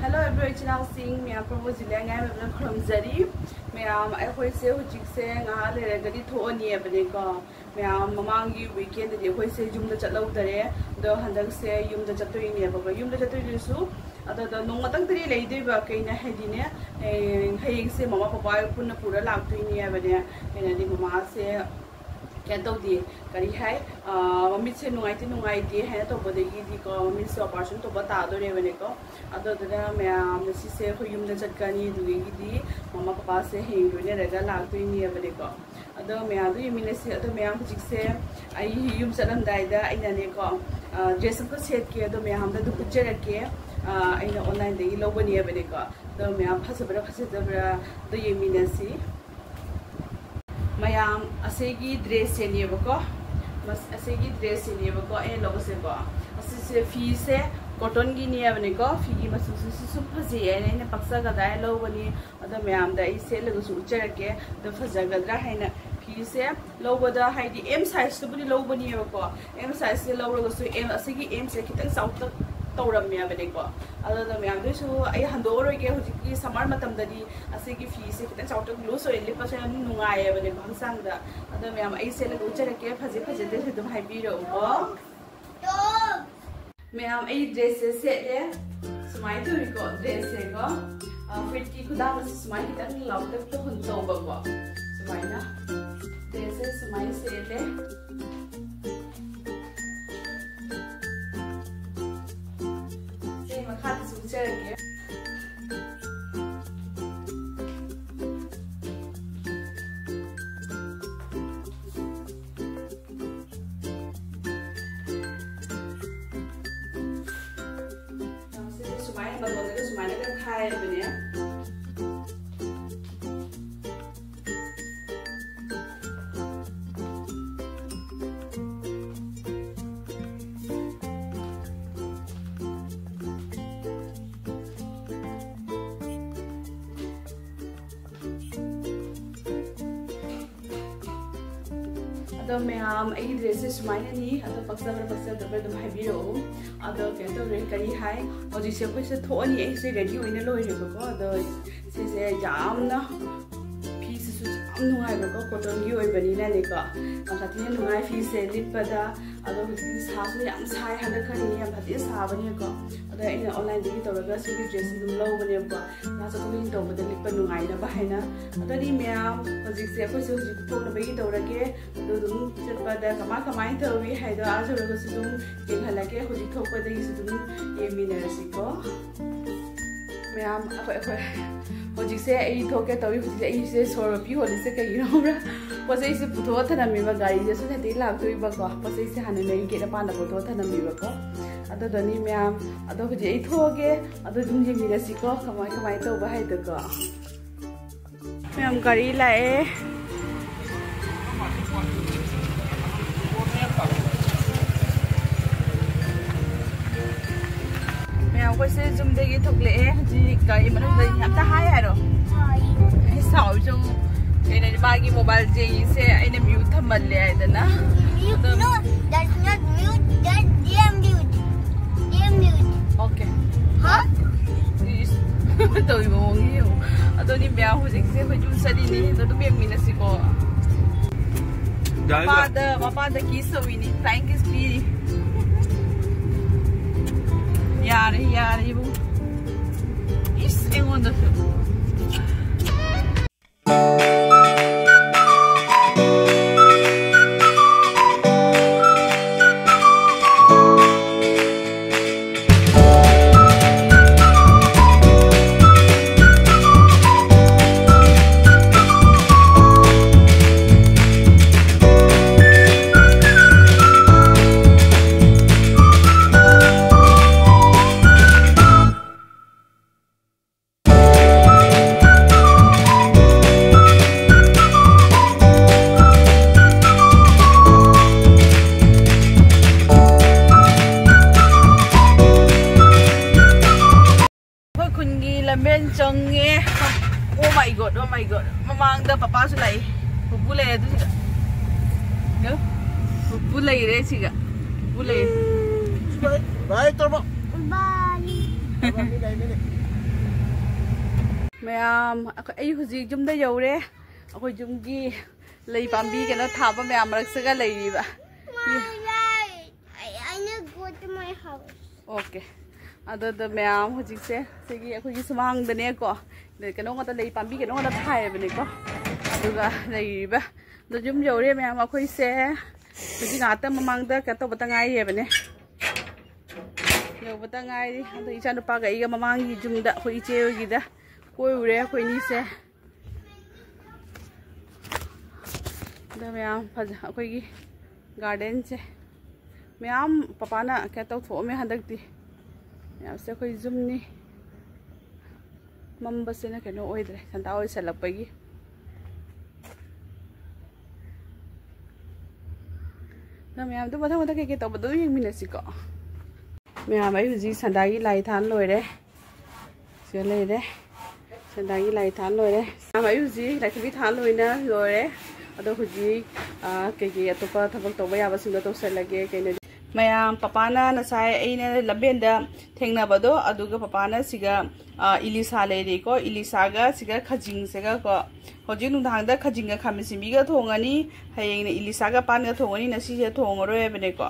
Hello everyone, channel sing me promote zilang ay from Zari. Me I say hujik se nga le gadi tho ni abne ko. Me mamang gi weekend de koi se yum da chatlau dare do handak se yum da chatoi ni ba yum da chatoi su ada da nong matang tari lei dei ba kaina hedine hayeng se mama papa punna pura lak tui ni abne ena di mama se Kento di kari hai mami se nungai di hai to bode gi di ko mami se operation to bata do re bene ko ado da me masi se ko yum da chat kani du gi di mama papa se hing do ne rega la tu ni bene ko ado me adu yumi ne se ado me am jik se ai yum salam dai da ai na ne ko dress ko set ke ado me ham da du picture ke ai na online de lo bani bene ko ado me am phasabra do yumi ne si Mayam asegi dress ni bako mas asegi dress ni bako e logo se ba asise fi se cotton gi ni avne ko fi gi masu su phaji e ne paksa ga dai lo bani ada mayam da I se logo su chara ke da phaja ga dra haina fi se lo boda haidi m size to bani lo bani bako m size se lo logo su m asegi m se kitang south tauram me avne ko ada da mayam de su ai hando ro ge hoji ki samar matam da di asegi fi se kitang south lo so ele pa se nungai avne ko sang da ada mayam ai se logo chara ke phaje de dum hai bi ro ko mayam ai dress se le smai to ko dress se ko fit ki khuda ma smai kitang law tak to hun to ba ko smai na dress se smai se le Setchare sumai balon sumai kan khai bene ado mayam ai dress sumai ni ado paksa da dum hai bi ro ado kento re kari hai hoji se ko se tho ni ai se ready hoina loi re ko ado se jam na piece su jam nungai ba ko cotton gi oi bani na ne ko amati nungai fi se lipada ado hoji sa su yam sai hada khani ni am hati sa bani ko ado ina online gi to ga su dress dum lo bani ko na sa ko to ba de lipa nungai na ba hai na ado ni mayam hoji se ko se hoji to na ba gi to ra ke ado dum pada kamai to wi hai do ajo ro su dum king hala ke hoji thok pa de su dum e minerasi ko mayam ako hoji se ai thoke to wi hoji ai se sor pi holi se kai ro bra pasai se putho thana mi ba gari je su ne ti lak to ba ko pasai se hanen nei ke da pa na putho thana mi ba ko ado doni mayam ado hoji ai thoke ado dum je minerasi ko kamai to ba hai to ko mayam gari lae Aku sih zoom degi thok le ji kai manu dai ham ta hai aro ai sao jong ene bagi mobile je se ene mute thamal le ai dana no that's not mute that's DM mute okay ha to i mo ngi ado ni mya ho jing se ho ju sadi ni to to bem mina si ko papa da ki so wi ni thank you speedy Yari, bu. Is en wonderful. Oh my god, mamang da papa su lai pupule tu siga no pupule re siga pupule bye torba bye ma'am आई हुजी जुमदा यौरे अखोई जुमगी लई पांबी केनो थाबा मैम मरक्सगा लईबा ओके अदो मैम हुजी से सिगी अखोई सुमांग दने को केनो ngata lei pambi केनो ngata थाए बने को अदुगा लईबा दो जुम यौरे मैम अखोई से हुजी ngata mamang da ka to batangai ye बने यो batangai अदो इचा नुपा ga Eega mamang gi jumda अखोई इचे gi da कोई उरे कोई नहीं से मैम अखोई गार्डन से मैम पापा ना क्या तौथो में हंदकती मैम से अखोई जुमनी मम्बसे ना केनो ओइद्रे संता ओइ सलपगी मैम तो मथा मथा के तब दो यंगमिनसिको मैम आई हुजी संदागी लाई थान लोइरे से लेरे संदागी लाई थान लोइरे मैम आई हुजी लाइथबी थान लोइना लोइरे अदो हुजी के अतोपा थबक तोबा याबसिंग तो सलगे केने मैम पापाना नसाय एने लबेंदा थेंगनाबदो अदुगा पापाना सिगा इलिसा लेरेको इलिसागा सिगा खजिंग सेगा को होजि नुदांगदा खजिंगा खामिसिमिगा थोंगानी हयेंग इलिसागा पानगा थोंगानी नसिजे थोंगरोय बनेको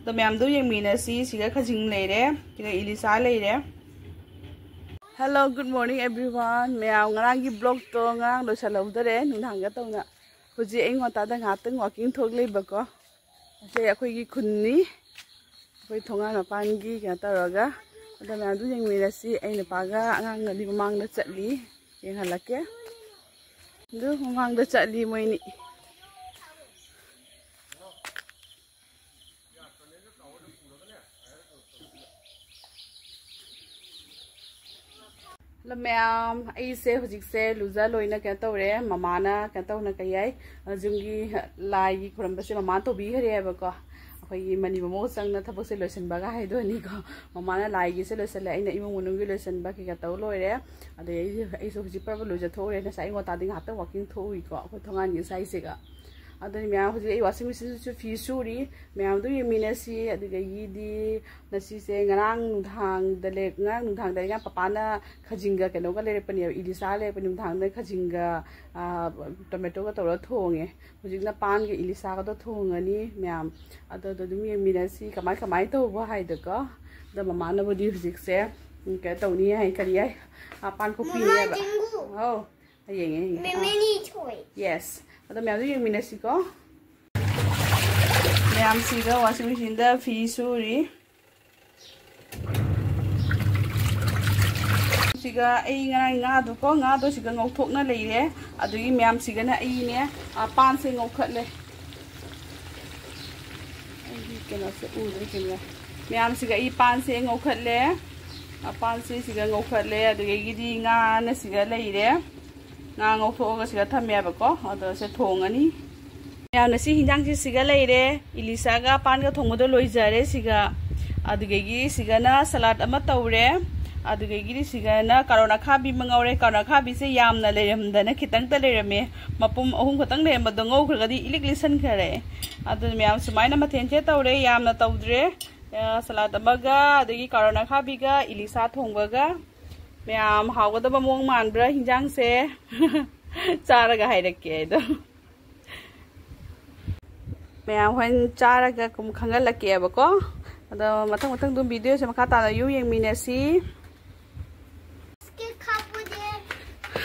तो मैम दो यंगमिनसी सिगा खजिंग लेरे सिगा इलिसा लेरे hello good morning everyone ma'am ngarang blog तो ngarang लो सलौदरे नुदांगा तोना हुजी एंगोतादा ngatung walking thok leibako से अखोई खुन्नी अखोई थोंगा मपानगी क्या तौरगा अदा मैम दु यंगमिनसी ऐन पागा आंगांग दी ममांगदा चटली येंहलके दु ममांगदा चटली मोइनी लो मैम ऐसे हुजिक से लुजा लोइना क्या तौरे ममाना क्या तौना कयाई जुंगी लाई खुरंबसे ममा तो बी हरे बको अखोई मनी ममो संगना थबक से लोइसनबगा हाइदोनी को ममाना लाइगी से लोइसले आइना इमुंग मुनुंगी लोइसनबा क्या तौ लोइरे अदे ऐसे हुजिक परब लुजा थोरे ना साइ ngoतादिंग हात वॉकिंग थोई को अखोई थोंगान gi साइसेगा अदनी मैम हुजिक वाशिंग मशीन सु फी सुरी मैम दु यमिनसी अदगीदी नसी से ngarang नुधांग दले ngarang नुधांग दले पापाना खजिंगा केनोगा लेरेपनि इलिसा लेरेपनि नुधांग दे खजिंगा टोमेटो का तौर थोंगे हुजिकना पान के इलिसा का तो थोंगनी मैम अदो दुम यमिनसी कमाय कमाय तौबो हाइदको द ममाना बुदी हुजिक से के तौनी हाइ करी हाइ पान को पीनेबा हो येंगे मेनी छोय यस अदो मैम दु यंगमिनसी को मैम सिगा वाशिंग मशीन दा फी सुरी सिगा आई nga do ko nga do siga ngौथोकना लेरे अदुगी मैम सिगना आई ने पान से ngौखले आई केनो से उदरे केनो मैम सिगा ई पान से ngौखले पान से सिगा ngौखले अदुगी दी nga ना सिगा लेरे nga ngौथोगा सिगा थमेबको अदो से थोंगनी मैम नसी हिंजांग से सिगा लेरे इलिसागा पान का थोंगदो लोइजारे सिगा अदुगी सिगाना सलाद अमा तौरे अदुगी सिगाना कारोना खाबी मंगौरे कारोना खाबी से यामना लेरमदना खितंग त लेरमे मपुम अहुम खतंग लेरमद ngौखरगदी इलिक लिसन खरे अदु मैम सुमाइना मथेन से तौरे यामना तौद्रे सलाद अमगा अदुगी कारोना खाबीगा इलिसा थोंबगा मैम हावगदब मोंग मानब्रा हिंजांग से चारगा हाइरके दो मैम होन चारगा कुम खंगलके बको अदो मथंग मथंग दु वीडियो से मखा ताना यु यंगमिनसी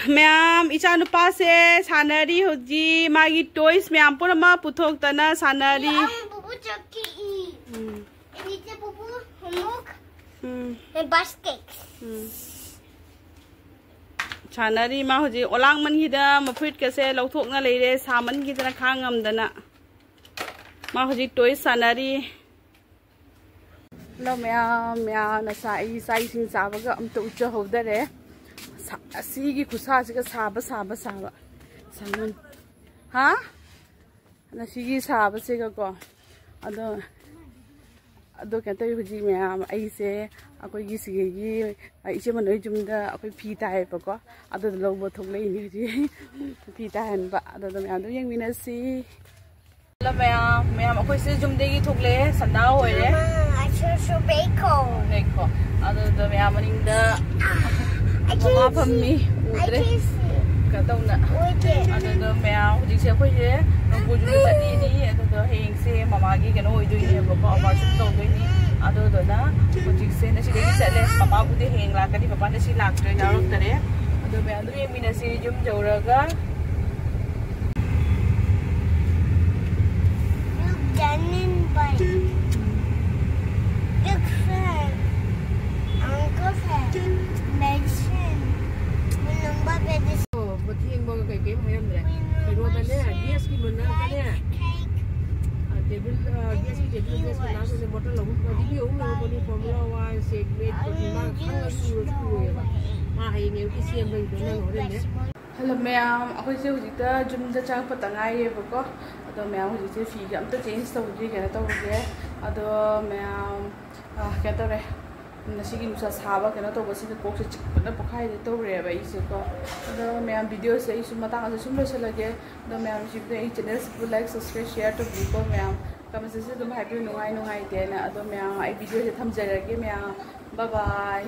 मैम इचा नुपा से सानरी हुजी मागी टॉयज मैम पुरमा पुथोकतना सानरी बुबु चक्की नीचे बुबु होमवर्क बास्केट सानरी मा हुजी ओलांग मनगिदा मफुट कसे लौथोकना लेरे सामन गिदना खांगमदना मा हुजी टॉयज सानरी लो मैम नसाई साइसिंग चाबगा अमतो उच्च होदरे असीगी खुसासिगा साबा सामन हा नसीगी साबसेगा को अदो केंतो हुजी मैम ऐसे अखोगी सिगी इसे मनोय जुमदा अखोई फी तायबको अदो लोबो थोकलेनी हुजी फी ताहनबा अदो मैम दो यंगमिनसी लो मैम अखोई से जुमदेगी थोकले संदा होइरे बेको अदो मैम मनिंगदा ममा फम्मी udre ka tawna ado maya hujik se khoi je nongbu ju chani ni ado heng se mama gi keno hoidoi ni ba ko ba su tawdoi ni ado do na hujik se na si dei chale mama bu de heng la kani papa na si lak tre yarok tare ado maya du yemi na si jum jawraga Janin by big fan, uncle fan, medicine. Number bedis. Oh, but he mau kayak game ayam deh. Kedua tadi dia ski mana tadi? Table dia ski table dia sekarang ni motor lalu. Jadi dia umur ni Formula One segment pertama kan lagi ya. Mah ini yang isi yang baik dengan orang ni. Hello ma'am, aku sih hujita jumda chang patangai ye bako. Ado ma'am hujita fi am ta change tawdi kana tawge. Ado ma'am kya tawre nasi ki nusa saba kana tawba si ko se chikna pokhai de tawre ba ise ko. Ado ma'am video se isu matang ase sumlo se lage. Ado ma'am jibde ei channel su like subscribe share to ko ma'am. Kama se dum happy nungai de na ado ma'am ai video se thamjarage ma'am. Bye bye.